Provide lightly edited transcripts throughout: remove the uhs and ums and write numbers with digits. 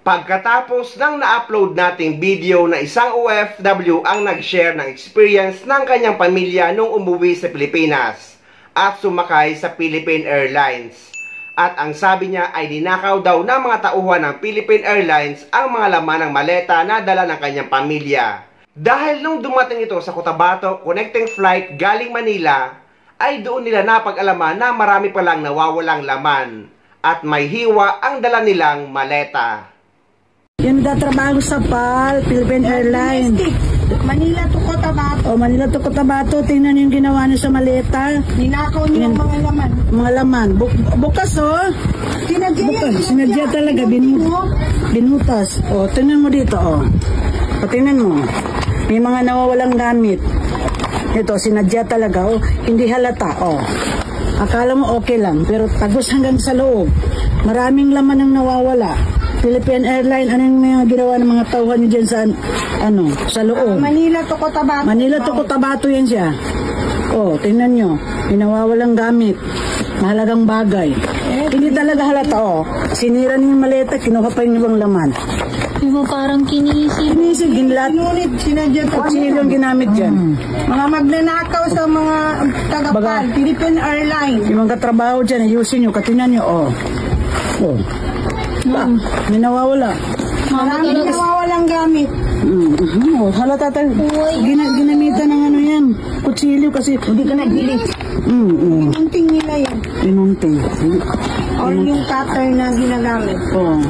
Pagkatapos ng na-upload nating video na isang OFW ang nag-share ng experience ng kanyang pamilya nung umuwi sa Pilipinas at sumakay sa Philippine Airlines. At ang sabi niya ay ninakaw daw ng mga tauhan ng Philippine Airlines ang mga laman ng maleta na dala ng kanyang pamilya. Dahil nung dumating ito sa Cotabato connecting flight galing Manila, ay doon nila napag-alaman na marami palang nawawalang laman at may hiwa ang dala nilang maleta. Yung nagtatrabaho sa PAL, Philippine Airlines. Manila to Cotabato. O, Manila to Cotabato. Tingnan yung ginawa niya sa maleta. Ninakaw niya yung mga laman. Mga laman. Bukas, oh. Sinadya talaga. Binutas. O, tingnan mo dito, oh. O, tingnan mo. May mga nawawalang gamit. Ito, sinadya talaga, oh. Hindi halata, oh. Akala mo okay lang, pero tagos hanggang sa loob. Maraming laman ang nawawala. Philippine Airlines, anong mga ginawa ng mga tauhan niyo dyan sa, sa loob? Manila to Cotabato. Manila to Cotabato yan siya. Oh, tingnan nyo. Pinawawalang gamit. Mahalagang bagay. Hindi talaga halata, oh. Sinira niyo yung maleta, kinuha pa yung ibang laman. Diba parang kinisig? Kinisig, ginlat. Ngunit sinadya to. Kutsilyo yung ginamit dyan. Mga magnanakaw sa mga taga-PAL, Philippine Airlines. Yung mga katrabaho dyan, ayusin nyo, katinan nyo, oh. Oh. May nawawala. Maraming nawawalang gamit. Oh, halata tayo. Ginamitan ng yan. Kutsilyo kasi hindi ka nagili. Pinunting nila yan. Pinunting. Or yung cutter na ginagamit. Oo.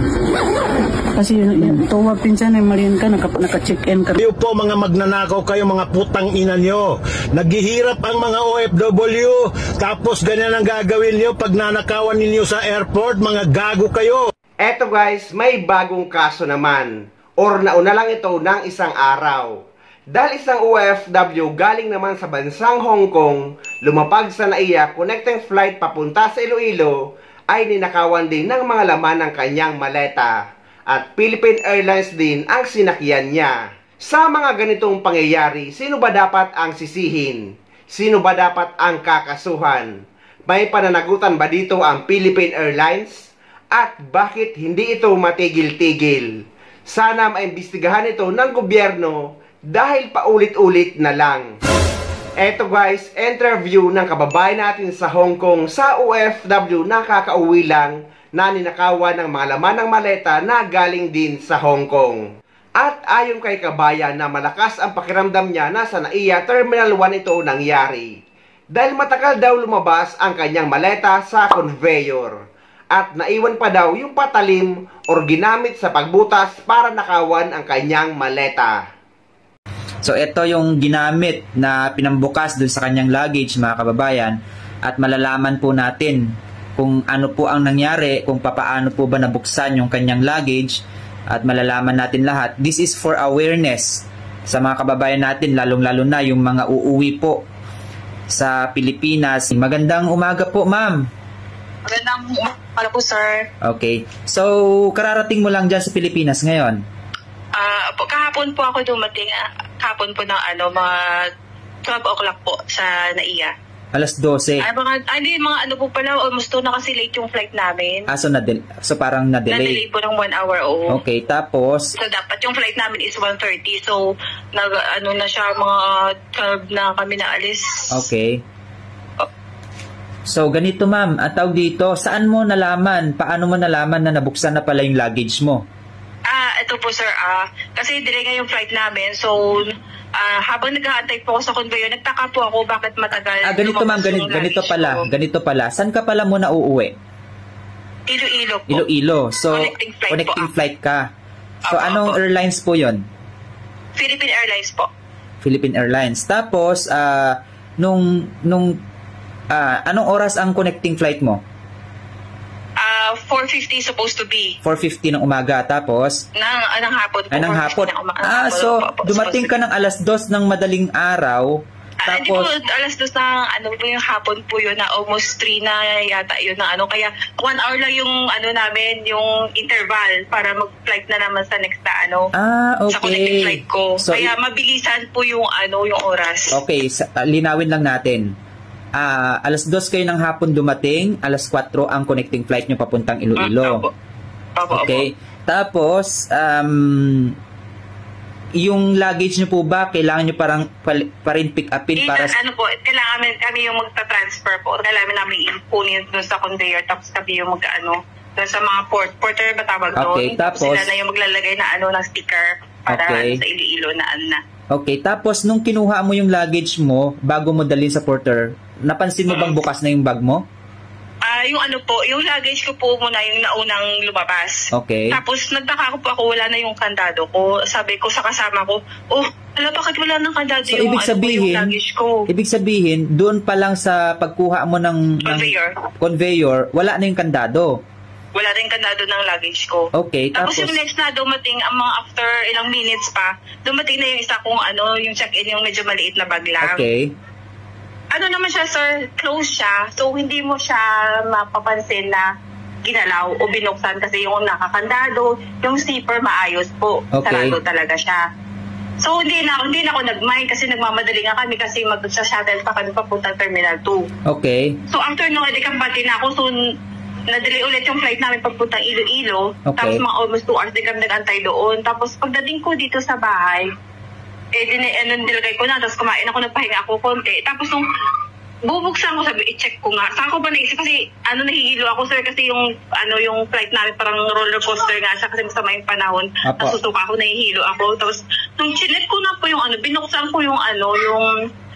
Kasi yun, tuwa pinsan ay marian ka, naka-check-in ka. Kayo po mga magnanakaw kayo, mga putang ina nyo. Naghihirap ang mga OFW, tapos ganyan ang gagawin nyo pag nanakawan ninyo sa airport, mga gago kayo. Eto guys, may bagong kaso naman. Or nauna lang ito ng isang araw. Dahil isang OFW galing naman sa bansang Hong Kong, lumapag sa NAIA connecting flight papunta sa Iloilo, ay ninakawan din ng mga laman ng kanyang maleta. At Philippine Airlines din ang sinakyan niya. Sa mga ganitong pangyayari, sino ba dapat ang sisihin? Sino ba dapat ang kakasuhan? May pananagutan ba dito ang Philippine Airlines? At bakit hindi ito matigil-tigil? Sana maimbestigahan ito ng gobyerno dahil paulit-ulit na lang. Eto guys, interview ng kababayan natin sa Hong Kong sa OFW na kakauwi lang na ninakawan ng mga laman ng maleta na galing din sa Hong Kong. At ayon kay kabayan na malakas ang pakiramdam niya na sa NAIA Terminal 1 ito nangyari. Dahil matagal daw lumabas ang kanyang maleta sa conveyor. At naiwan pa daw yung patalim or ginamit sa pagbutas para nakawan ang kanyang maleta. So ito yung ginamit na pinambukas dun sa kanyang luggage mga kababayan, at malalaman po natin kung ano po ang nangyari, kung papaano po ba nabuksan yung kanyang luggage, at malalaman natin lahat. This is for awareness sa mga kababayan natin, lalong-lalo na yung mga uuwi po sa Pilipinas. Magandang umaga po, ma'am. Magandang umaga po, sir. Okay. So, kararating mo lang dyan sa Pilipinas ngayon? Kahapon po ako dumating. Kahapon po ng mga 12 o'clock po sa NAIA. Alas 12? Mga ano po pala, almost 2 na kasi late yung flight namin. So parang na-delay? Na-delay po ng 1 hour, oo. Okay, tapos? So dapat yung flight namin is 1:30. So, na siya, mga 12 na kami naalis. Okay. So, ganito ma'am, tawag dito, saan mo nalaman, paano mo nalaman na nabuksan na pala yung luggage mo? Ito po sir, kasi delay nga yung flight namin, so habang nag-aantay po ako sa conveyor, nagtaka po ako bakit matagal. Ganito ma'am, ganito pala, saan ka pala muna uuwi? Iloilo po. Iloilo, so connecting flight ka. So, anong airlines po yon? Philippine Airlines po. Philippine Airlines. Tapos, anong oras ang connecting flight mo? 4:50 supposed to be. 4:50 ng umaga, tapos? Ng hapon po. Ng hapon. So, dumating ka ng alas 2 ng madaling araw, Hindi po, alas 2 na, po yung hapon po yun, na almost 3 na yata yun na kaya 1 hour lang yung namin, yung interval para mag-flight na naman sa next na okay. sa connecting flight ko. So, kaya mabilisan po yung yung oras. Okay, linawin lang natin. Alas 2 kayo ng hapon dumating, alas 4 ang connecting flight nyo papuntang Iloilo. Opo. Okay. Tapos, yung luggage nyo po ba, kailangan nyo pa rin pick upin para ano po, kailangan kami yung magta-transfer po. Kailangan namin ipunin doon sa conveyor, tapos kami yung doon sa mga porter ba tawag doon? Okay, tapos sila na yung maglalagay na ng sticker para sa Iloilo na na. Okay, tapos nung kinuha mo yung luggage mo, bago mo dalhin sa porter, napansin mo bang bukas na yung bag mo? Yung yung luggage ko po muna yung naunang lumabas. Okay. Tapos nagtaka ko po ako, wala na yung kandado ko. Sabi ko sa kasama ko, bakit wala ng kandado so, yung luggage ko? Ibig sabihin, doon pa lang sa pagkuha mo ng conveyor, wala na yung kandado. Wala rin kandado ng luggage ko. Okay, tapos yung next na dumating, mga after ilang minutes pa, dumating na yung isa kong yung check-in, yung medyo maliit na bag lang. Okay. Ano naman siya, sir, close siya. So, hindi mo siya mapapansin na ginalaw o binuksan kasi yung nakakandado, yung zipper maayos po. Okay. Sarado talaga siya. So, hindi na ako nag-mind kasi nagmamadali nga kami kasi mag-shuttle pa kami papuntang Terminal 2. Okay. So, after nung edikampati na ako, so, na-delay ulit yung flight namin papuntang Iloilo. Okay. Tapos mga almost 2 hours din kami nag-antay doon. Tapos, pagdating ko dito sa bahay, nilagay ko na, tapos kumain ako, nagpahinga ako konti. Tapos nung bubuksan ko, sabi, i-check ko nga. Saan ko ba naisip? Kasi nahihilo ako, sir, kasi yung flight namin parang roller coaster nga siya kasi masama yung panahon. Nasusuka ako, nahihilo ako. Tapos nung chinek ko na po yung binuksan ko yung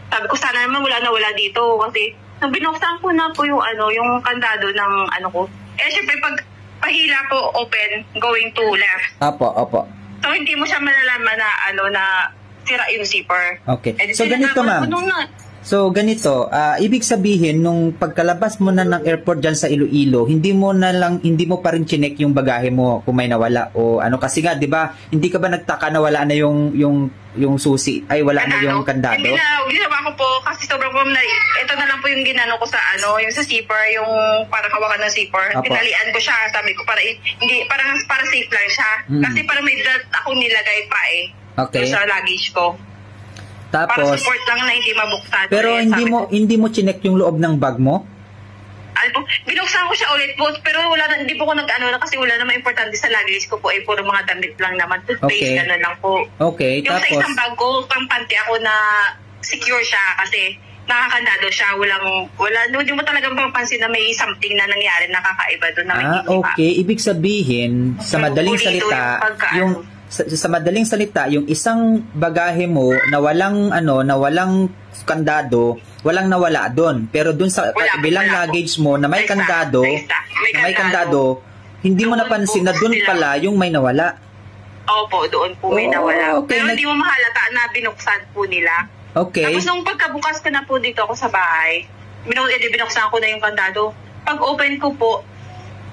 sabi ko sana naman wala dito. Kasi nung binuksan ko na po yung yung kandado ng ko. Syempre pag pahila po open, going to left. Opo. So hindi mo siya malalaman na sira yung zipper. Okay. So ganito, ma'am. So ganito, ibig sabihin nung pagkalabas mo na ng airport diyan sa Iloilo, hindi mo pa rin chinek yung bagahe mo kung may nawala o kasi nga 'di ba? Hindi ka ba nagtaka na wala na yung susi? Ay wala na yung kandado? Hindi na, ginawa ko po kasi sobrang ito na lang po yung ginano ko sa yung sa zipper, yung parang hawakan ng zipper. Pinalian ko siya, sabi ko para safe lang siya. Kasi parang may belt akong nilagay pa Okay. sa luggage ko. Tapos, para support lang na hindi mabuksan. Pero hindi mo chinek yung loob ng bag mo? Binuksan ko siya ulit po, pero hindi po ko kasi wala naman importante sa luggage ko po, puro mga damit lang naman, toothpaste, gano'n lang po. Okay, yung tapos? Sa isang bag ko, pampanti ako na secure siya kasi nakakandado siya, hindi mo talagang papansin na may something na nangyari na kakaiba doon na may okay. Ibig sabihin, sa madaling salita, yung isang bagahe mo na walang kandado, walang nawala doon. Pero doon sa bilang luggage mo na may kandado, hindi mo napansin na doon pala yung may nawala. Opo, doon po may nawala. Okay. Pero hindi mo mahalata na binuksan po nila. Okay. Tapos nung pagkabukas ko na po dito ako sa bahay, binuksan ko na yung kandado. Pag open ko po,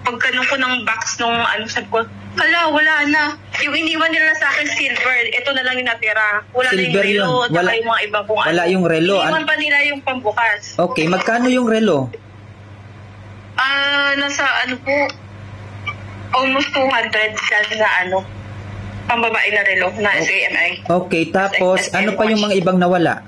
pagkanong ko ng box nung sabi ko, wala na. Yung iniwan nila sa akin silver, ito na lang yung natira. Wala silver na yung relo, at saka yung mga iba kung wala yung relo. Iniwan pa nila yung pambukas. Okay, magkano yung relo? Nasa po, almost 200 na pambabae na relo na SAMI. Okay, tapos ano pa yung mga ibang nawala?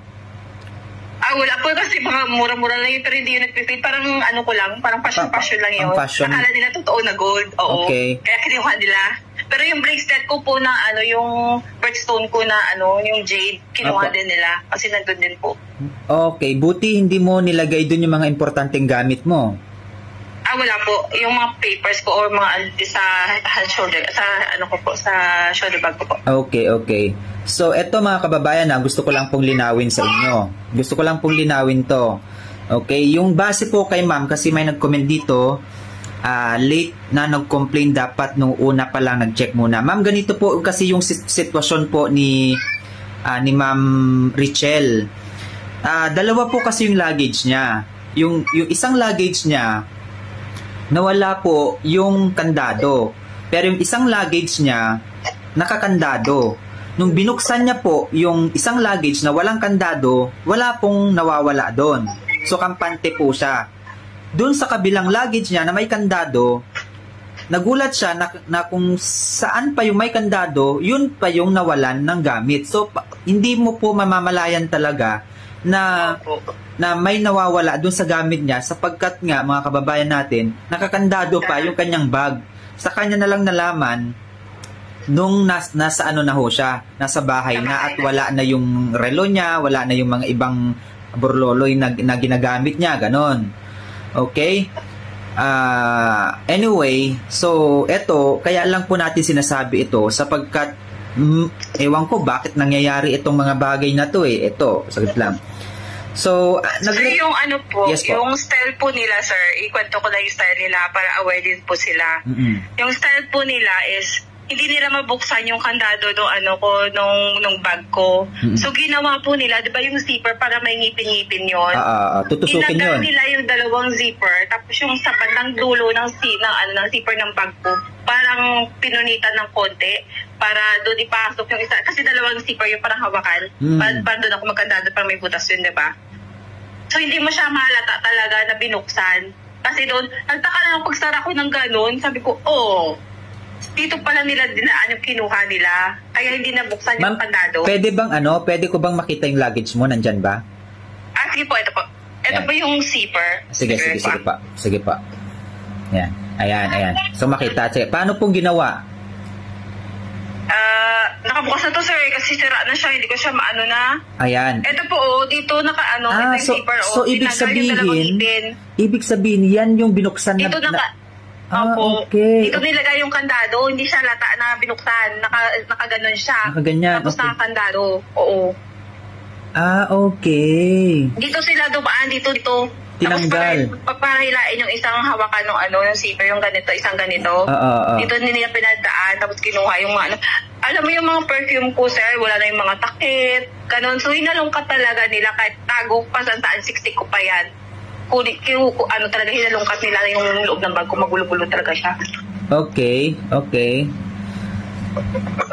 Wala po kasi mga mura-mura lang yun, pero hindi yun nagpipit. Parang ko lang, parang fashion lang yun. Akala nila totoo na gold. Oo. Okay. Kaya kinuha nila. Pero yung bracelet ko po na yung birthstone ko na yung jade, kinuha din nila. Kasi nandun din po. Okay, buti hindi mo nilagay dun yung mga importanteng gamit mo. Wala po. Yung mga papers ko or mga sa shoulder, sa shoulder bag ko po. Okay. So, eto mga kababayan gusto ko lang pong linawin sa inyo. Gusto ko lang pong linawin to. Okay, yung base po kay ma'am, kasi may nag-comment dito, late na nag-complain dapat nung una pa lang nag-check muna. Ma'am, ganito po kasi yung sitwasyon po ni Ma'am Richelle. Dalawa po kasi yung luggage niya. Yung isang luggage niya, nawala po yung kandado. Pero yung isang luggage niya, nakakandado. Nung binuksan niya po yung isang luggage na walang kandado, wala pong nawawala doon. So, kampante po siya. Doon sa kabilang luggage niya na may kandado, nagulat siya na kung saan pa yung may kandado, yun pa yung nawalan ng gamit. So, hindi mo po mamamalayan talaga na may nawawala doon sa gamit niya sapagkat nga mga kababayan natin nakakandado pa yung kanyang bag. Sa kanya na lang nalaman nung nasa ano na ho siya, nasa bahay na at wala na yung relo niya, wala na yung mga ibang burloloy na ginagamit niya, ganon. Okay? Anyway, so eto, kaya lang po natin sinasabi ito sapagkat ewan ko bakit nangyayari itong mga bagay na to eh. Ito, saglit lang. So, sir, yung ano po, yes, po, yung style po nila, sir, ikwento ko na yung style nila para aware din po sila. Yung style po nila is, hindi nila mabuksan yung kandado nung bag ko. So, ginawa po nila, di ba yung zipper para may ngipin-ngipin yun? Tutusukin yun. Nila yung dalawang zipper, tapos yung sa bandang dulo ng zipper ng bag ko, parang pinunitan ng konti para doon ipasok yung isa. Kasi dalawang zipper yung parang hawakan. Para doon ako magkandado para may butas yun, di ba? So, hindi mo siya mahalata talaga na binuksan. Kasi doon, nagtaka na pagsara ko ng ganun, sabi ko, dito pala nila dinaan yung kinuha nila. Kaya hindi nabuksan yung kandado. Pwede ko bang makita yung luggage mo? Nandyan ba? Sige po, ito po. Ito po yung zipper. Sige pa. Sige pa. Yan. Ayan. So makita. Sige. Paano pong ginawa? Nakabukas na to, sir, kasi sira na siya. Hindi ko siya maano na. Ayan. Ito po, dito ito yung zipper. So ibig sabihin, yan yung binuksan dito Opo. Okay. Dito nilagay yung kandado, hindi siya lata na binuksan. Nakaganon siya. Nakaganyan. Tapos nakakandado. Oo. Okay. Dito sila dumaan, dito. Tinanggal. Tapos para hilain yung isang hawakan ng zipper, yung ganito, isang ganito. Dito nila pinadaan, tapos kinuha yung alam mo yung mga perfume ko, sir, wala na yung mga takip, ganon. So, hinalungkat talaga nila, kahit tago pa saan 60 ko pa yan. Talaga hinalungkat nila yung loob ng bag ko, magulo-gulo talaga siya. Okay.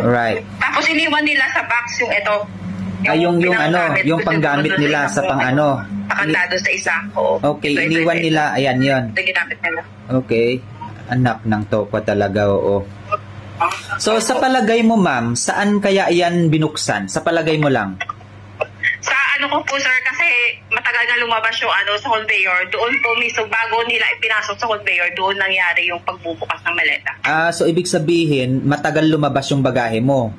Right. Tapos iniwan nila sa box yung ito. Yung panggamit nila sa pakandado sa isa. Okay, iniwan nila, ayan yun. Ito ginamit nila. Okay. Anak ng toko talaga, oo. So, sa palagay mo, ma'am, saan kaya yan binuksan? Sa palagay mo lang? Sa ko po, sir, kasi matagal na lumabas yung sa conveyor. Doon po mismo, bago nila ipinasok sa conveyor, doon nangyari yung pagbubukas ng maleta. So ibig sabihin, matagal lumabas yung bagahe mo?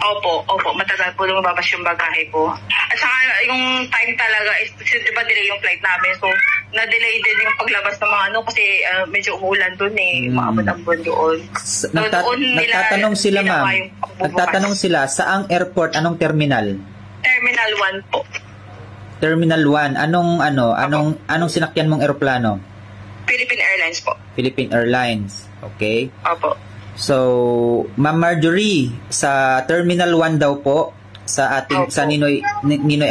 Opo, matagal po lumabas yung bagahe ko. At saka yung time talaga, di ba delay yung flight namin, so na-delay din yung paglabas ng mga kasi medyo umulan doon maabot ang buwan doon. Nagtatanong sila, ma'am, nagtatanong sila, saang airport, anong terminal? Terminal 1 po. Terminal 1. Anong sinakyan mong eroplano? Philippine Airlines po. Philippine Airlines. Okay. Opo. So, Ma'am Marjorie, sa Terminal 1 daw po, sa Ninoy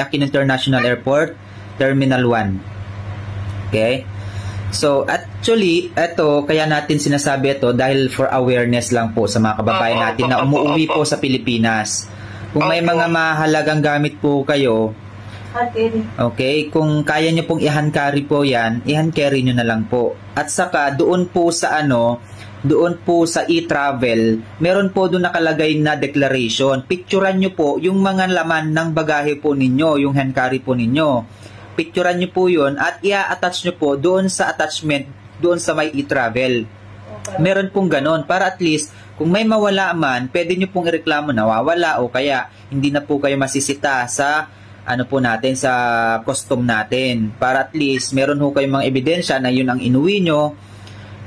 Aquino International Airport, Terminal 1. Okay? So, actually, kaya natin sinasabi ito dahil for awareness lang po sa mga kababayan natin na umuwi po sa Pilipinas. Kung may mga mahalagang gamit po kayo, okay, kung kaya nyo pong i-hand carry po yan, i-hand carry nyo na lang po. At saka, doon po sa e-travel, meron po doon nakalagay na declaration. Picturean nyo po yung mga laman ng bagahe po ninyo, yung hand carry po ninyo. Picturean nyo po yun at i-attach nyo po doon sa attachment, doon sa may e-travel. Meron pong ganon para at least kung may mawala man, pwede nyo pong ireklamo na nawawala o kaya hindi na po kayo masisita sa sa custom natin. Para at least meron ho kayong mga ebidensya na yun ang inuwi nyo.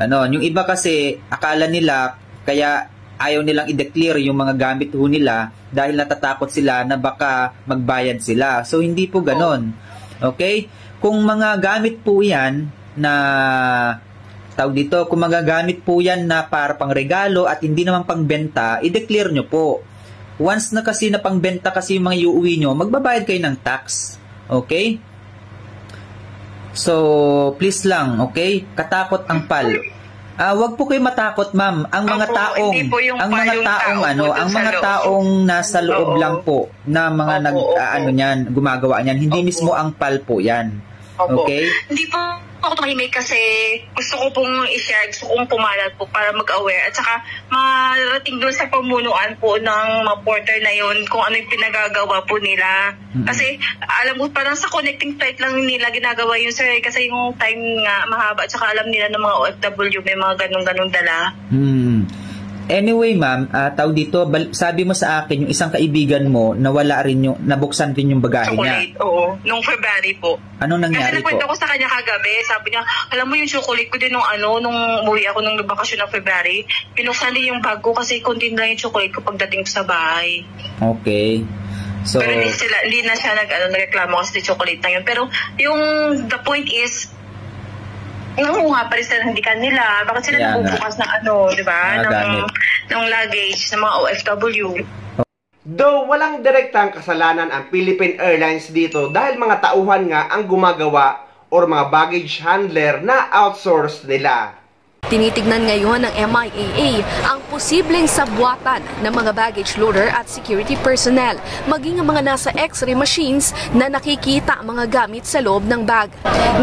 Yung iba kasi akala nila kaya ayaw nilang i-declare yung mga gamit ho nila dahil natatakot sila na baka magbayad sila. So hindi po ganon. Okay? Kung mga gamit po yan na kung magagamit po yan na para pang regalo at hindi naman pangbenta, i-declare nyo po. Once na kasi na pangbenta kasi yung mga iuwi nyo, magbabayad kayo ng tax. Okay? So, please lang, okay? Katakot ang PAL. Wag po kayo matakot, ma'am. Ang mga taong nasa loob lang po na mga gumagawa niyan, hindi mismo ang PAL po yan. Okay? Hindi po ako tumahimik kasi gusto ko pong i-share, gusto kong pumalat po para mag-aware at saka marating doon sa pamunuan po ng mga porter na yon kung ano yung pinagagawa po nila. Kasi alam mo, parang sa connecting flight lang nila ginagawa yun, sir, kasi yung time nga mahaba at saka alam nila ng mga OFW may mga ganun-ganun dala. Anyway, ma'am, tawag dito, sabi mo sa akin, yung isang kaibigan mo, nawala rin yung, nabuksan rin yung bagahe niya. Chocolate, oo. Nung February po. Anong nangyari Kasi po? nakwento ko sa kanya kagabi, sabi niya, alam mo yung chocolate ko din nung umuwi ako nung bakasyon ng February, pinuksan din yung bag ko kasi konti lang yung chocolate ko pagdating ko sa bahay. Okay. So, Pero hindi na siya nagreklamo kasi chocolate na yun. Pero the point is, nga pa rin sila hindi kanila. Bakit sila nabubukas ng di ba? Ng luggage ng mga OFW. Though walang direktang kasalanan ang Philippine Airlines dito dahil mga tauhan nga ang gumagawa or mga baggage handler na outsource nila. Tinitignan ngayon ng MIAA ang posibleng sabwatan ng mga baggage loader at security personnel, maging ang mga nasa X-ray machines na nakikita ang mga gamit sa loob ng bag.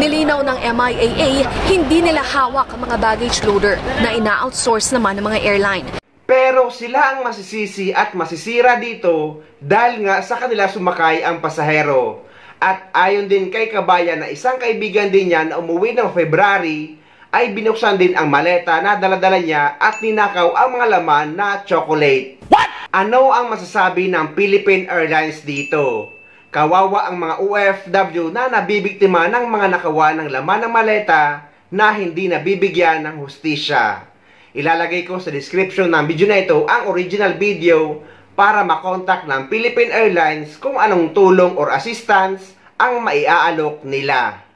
Nilinaw ng MIAA, hindi nila hawak ang mga baggage loader na ina-outsource naman ng mga airline. Pero sila ang masisisi at masisira dito dahil nga sa kanila sumakay ang pasahero. At ayon din kay Kabayan na isang kaibigan din niya na umuwi ng February, ay binuksan din ang maleta na daladala niya at ninakaw ang mga laman na chocolate. What? Ano ang masasabi ng Philippine Airlines dito? Kawawa ang mga OFW na nabibiktima ng mga nakawa ng laman ng maleta na hindi nabibigyan ng hustisya. Ilalagay ko sa description ng video na ito ang original video para makontak ng Philippine Airlines kung anong tulong or assistance ang maiaalok nila.